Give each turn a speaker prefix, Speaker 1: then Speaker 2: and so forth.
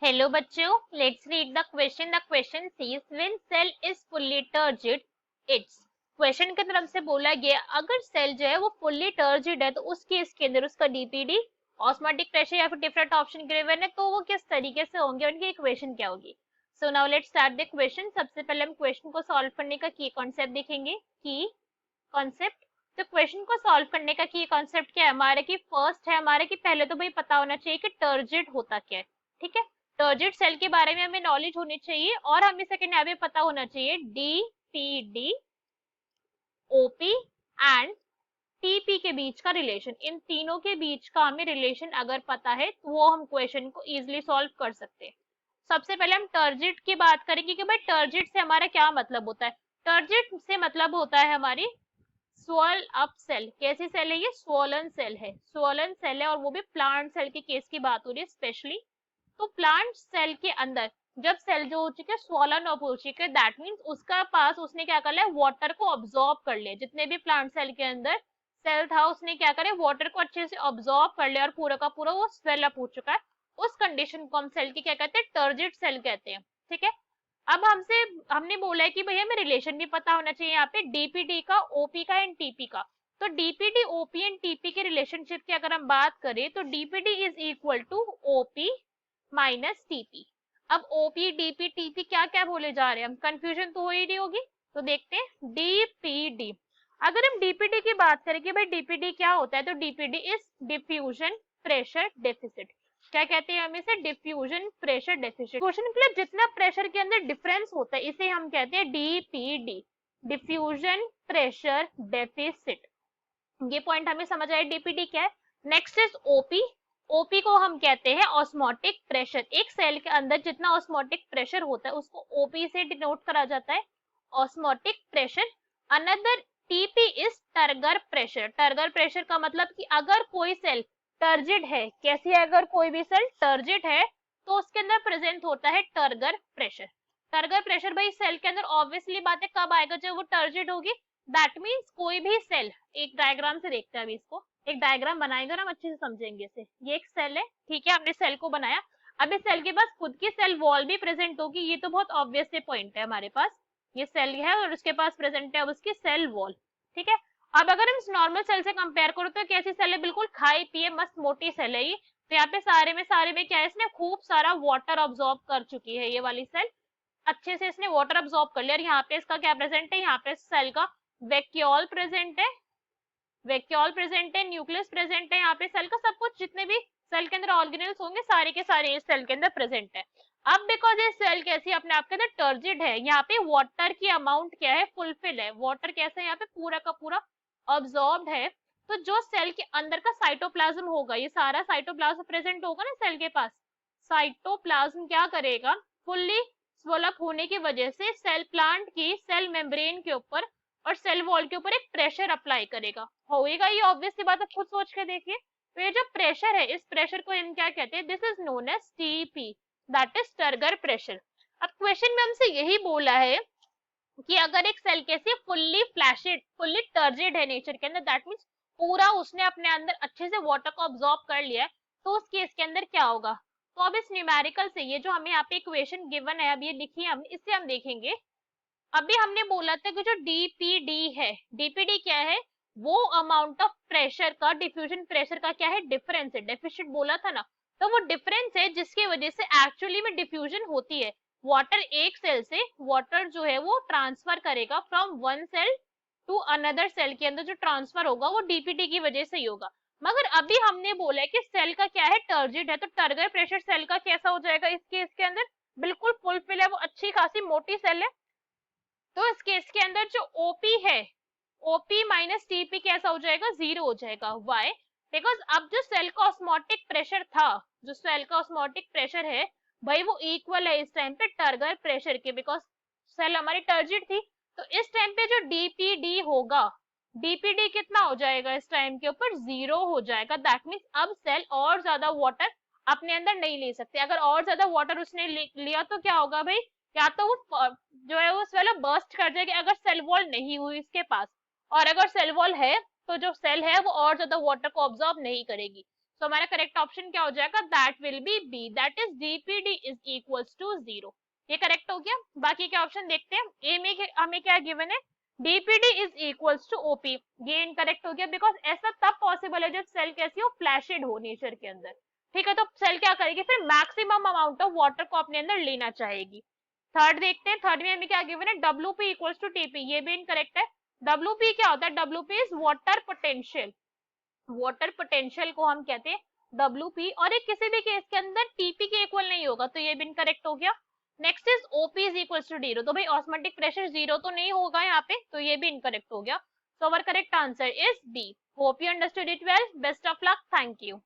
Speaker 1: Hello बच्चों, let's read the question. The question says when cell is fully turgid its. Question की तरफ से बोला गया अगर सेल जो है वो फुल्ली टर्जिड है तो उस केस के अंदर उसका डीपीडी, ऑस्मोटिक प्रेशर या फिर डिफरेंट ऑप्शन गिवन है तो वो किस तरीके से होंगे, उनकी इक्वेशन क्या होगी. So now let's start the question. सबसे पहले हम क्वेश्चन को सॉल्व करने का की कॉन्सेप्ट देखेंगे. की कॉन्सेप्ट. तो क्वेश्चन को सॉल्व करने का की कॉन्सेप्ट क्या है हमारे की, फर्स्ट है हमारे की पहले तो भाई पता होना चाहिए कि टर्जिड होता क्या है. ठीक है, टर्जिड सेल के बारे में हमें नॉलेज होनी चाहिए और हमें सेकंड यहाँ पे पता होना चाहिए डीपीडी, ओपी एंड टीपी के बीच का रिलेशन. इन तीनों के बीच का हमें रिलेशन अगर पता है तो वो हम क्वेश्चन को इजीली सॉल्व कर सकते हैं. सबसे पहले हम टर्जिड की बात करेंगे कि भाई टर्जिड से हमारा क्या मतलब होता है. टर्जिड से मतलब होता है हमारी स्वॉल अप सेल. कैसी सेल है ये? स्वॉलन सेल है. स्वॉलन सेल है और वो भी प्लांट सेल के केस की बात हो रही है स्पेशली. तो प्लांट सेल के अंदर जब सेल जो हो चुके हैं स्वॉलन अप हो चुके हैं, दैट मीन्स उसका पास उसने क्या कर लिया, वाटर को ऑब्जॉर्ब कर लिया. जितने भी प्लांट सेल के अंदर सेल था उसने क्या करे, वाटर को अच्छे से ऑब्जॉर्ब कर लिया और पूरा का पूरा वो स्वेल अप हो चुका है. उस कंडीशन को हम सेल की क्या कहते हैं, टर्जिड सेल कहते हैं. ठीक है, अब हमने बोला है कि भैया हमें रिलेशन भी पता होना चाहिए यहाँ पे डीपीडी का, ओपी का एंड टीपी का. तो डीपीडी, ओपी एंड टीपी के रिलेशनशिप की अगर हम बात करें तो DPD is equal to OP minus TP. अब ओपी डीपी टीपी क्या क्या बोले जा रहे हैं हम, कंफ्यूजन तो हो ही रही होगी. तो देखते हैं डीपीडी. अगर हम डीपीडी की बात करें कि भाई डीपीडी क्या होता है तो DPD is diffusion pressure deficit. क्या कहते हैं हम इसे, डिफ्यूजन प्रेशर डेफिसिट. क्वेश्चन मतलब जितना प्रेशर के अंदर डिफरेंस होता है इसे हम कहते हैं डीपीडी, डिफ्यूजन प्रेशर डेफिसिट. ये पॉइंट हमें समझ आया डीपीडी क्या है. Next is OP. ओपी को हम कहते हैं ऑस्मोटिक प्रेशर. एक सेल के अंदर जितना ऑस्मोटिक प्रेशर होता है उसको ओपी से डिनोट करा जाता है, osmotic pressure. Another TP is turgor pressure. Turgor pressure का मतलब कि अगर कोई सेल टर्जिड है, कैसी है, अगर कोई भी सेल टर्जिड है तो उसके अंदर प्रेजेंट होता है टर्गर प्रेशर. टर्गर प्रेशर भाई सेल के अंदर ऑब्वियसली बात है कब आएगा, जब वो टर्जिड होगी. दैट मीन्स कोई भी सेल, एक डायग्राम से देखते हैं अभी इसको, एक डायग्राम बनाएंगे और हम अच्छे से समझेंगे इसे. ये एक सेल है, ठीक है, हमने सेल को बनाया. अब इस सेल के पास खुद की सेल वॉल भी प्रेजेंट होगी, ये तो बहुत ऑब्वियस से पॉइंट है हमारे पास. ये सेल है और उसके पास प्रेजेंट है अब उसकी सेल वॉल. ठीक है, अब अगर हम इस नॉर्मल सेल से कंपेयर करो तो कैसी सेल है, बिल्कुल खाई पिए मस्त मोटी सेल है ये. तो यहाँ पे सारे में क्या है, इसने खूब सारा वाटर ऑब्जॉर्ब कर चुकी है ये वाली सेल. अच्छे से इसने वाटर ऑब्जॉर्ब कर लिया और यहाँ पे इसका क्या प्रेजेंट है, यहाँ पे सेल का वैक्यूल प्रेजेंट है, वैक्यूल प्रेजेंट है, न्यूक्लियस प्रेजेंट है. यहाँ पे सेल का सब कुछ, जितने भी सेल के अंदर ऑर्गेनेल्स होंगे सारे के सारे इस सेल के अंदर प्रेजेंट है. अब बिकॉज ये सेल कैसी अपने आप के अंदर टर्जिड है, यहाँ पे वाटर की अमाउंट क्या है, फुलफिल है. वाटर कैसा है यहाँ पे, पूरा का पूरा ऑब्जॉर्ब्ड है. तो जो सेल के अंदर का साइटोप्लाज्म होगा, ये सारा साइटोप्लाज्म प्रेजेंट होगा ना सेल के पास. साइटोप्लाज्म क्या करेगा, फुल्ली स्वलप होने की वजह से सेल प्लांट की सेल मेम्ब्रेन के ऊपर और सेल वॉल के ऊपर एक प्रेशर अप्लाई करेगा. होएगा ये ऑब्वियस सी बात है, खुद सोच के देखिए. तो ये जो प्रेशर है, इस प्रेशर को हम क्या कहते हैं, this is known as TP, that is turgor pressure. अब क्वेश्चन में हमसे यही बोला है कि अगर एक सेल कैसे फुल्ली फ्लैशिड, फुल्ली टर्जिड है नेचर के अंदर, दैट मीन्स पूरा उसने अपने अंदर अच्छे से वाटर को ऑब्जॉर्ब कर लिया है, तो उस केस के अंदर क्या होगा. तो अब इस न्यूमेरिकल से, ये जो हमें यहाँ पे इक्वेशन गिवन है, अब ये लिखी है हमने, इससे हम देखेंगे. अभी हमने बोला था कि जो डीपीडी है, डीपीडी क्या है, वो अमाउंट ऑफ प्रेशर का, डिफ्यूजन प्रेशर का क्या है, डिफरेंस है. डेफिशिट बोला था ना, तो वो डिफरेंस है जिसकी वजह से एक्चुअली में डिफ्यूजन होती है. वाटर एक सेल से वाटर जो है वो ट्रांसफर करेगा from one cell to another cell के अंदर, जो ट्रांसफर होगा वो डीपीडी की वजह से ही होगा. मगर अभी हमने बोला है कि सेल का क्या है, टर्जिड है, तो टर्गर प्रेशर सेल का कैसा हो जाएगा इस केस के अंदर, बिल्कुल फुलफिल है, वो अच्छी खासी मोटी सेल है. तो इस केस के अंदर जो ओपी है, ओपी माइनस टीपी कैसा हो जाएगा, जीरो हो जाएगा. वाई, बिकॉज अब जो सेल का ऑस्मोटिक प्रेशर था, जो सेल का ऑस्मोटिक प्रेशर है भाई वो इक्वल है इस टाइम पे टर्गर प्रेशर के, बिकॉज सेल हमारी टर्जिड थी. तो इस टाइम पे जो डीपीडी होगा, डीपीडी कितना हो जाएगा इस टाइम के ऊपर, जीरो हो जाएगा. दैट मीन्स अब सेल और ज्यादा वाटर अपने अंदर नहीं ले सकते. अगर और ज्यादा वाटर उसने लिया तो क्या होगा भाई, या तो वो जो है वो सेल बर्स्ट कर जाएगी अगर सेल वॉल नहीं हुई इसके पास, और अगर सेल वॉल है तो जो सेल है वो और ज्यादा वाटर को ऑब्जॉर्ब नहीं करेगी. सो हमारा करेक्ट ऑप्शन क्या हो जाएगा, that will be B, that is DPD is equals to 0। ये करेक्ट हो गया। बाकी के ऑप्शन देखते हैं। ए में हमें क्या गिवन है, DPD is equals to OP, ये इनकरेक्ट हो गया बिकॉज ऐसा तब पॉसिबल है जब सेल कैसी हो, फ्लैशिड हो नेचर के अंदर। ठीक है, तो सेल क्या करेगी फिर, मैक्सिमम अमाउंट ऑफ वाटर को अपने अंदर लेना चाहेगी। थर्ड देखते हैं, थर्ड में हमें क्या गिवन है, डब्ल्यूपी इक्वल्स टू टीपी, ये भी इनकरेक्ट है। डब्ल्यूपी क्या होता है, WP is water potential, water potential को हम कहते हैं डब्ल्यूपी, और ये किसी भी केस के अंदर टीपी के इक्वल नहीं होगा, तो ये भी इनकरेक्ट हो गया। Next is OP is equal to 0, तो भाई ऑस्मोटिक प्रेशर 0 तो नहीं होगा यहाँ पे, तो ये भी इनकरेक्ट हो गया। So our correct answer is B. Hope you understood it well, best of luck, thank you.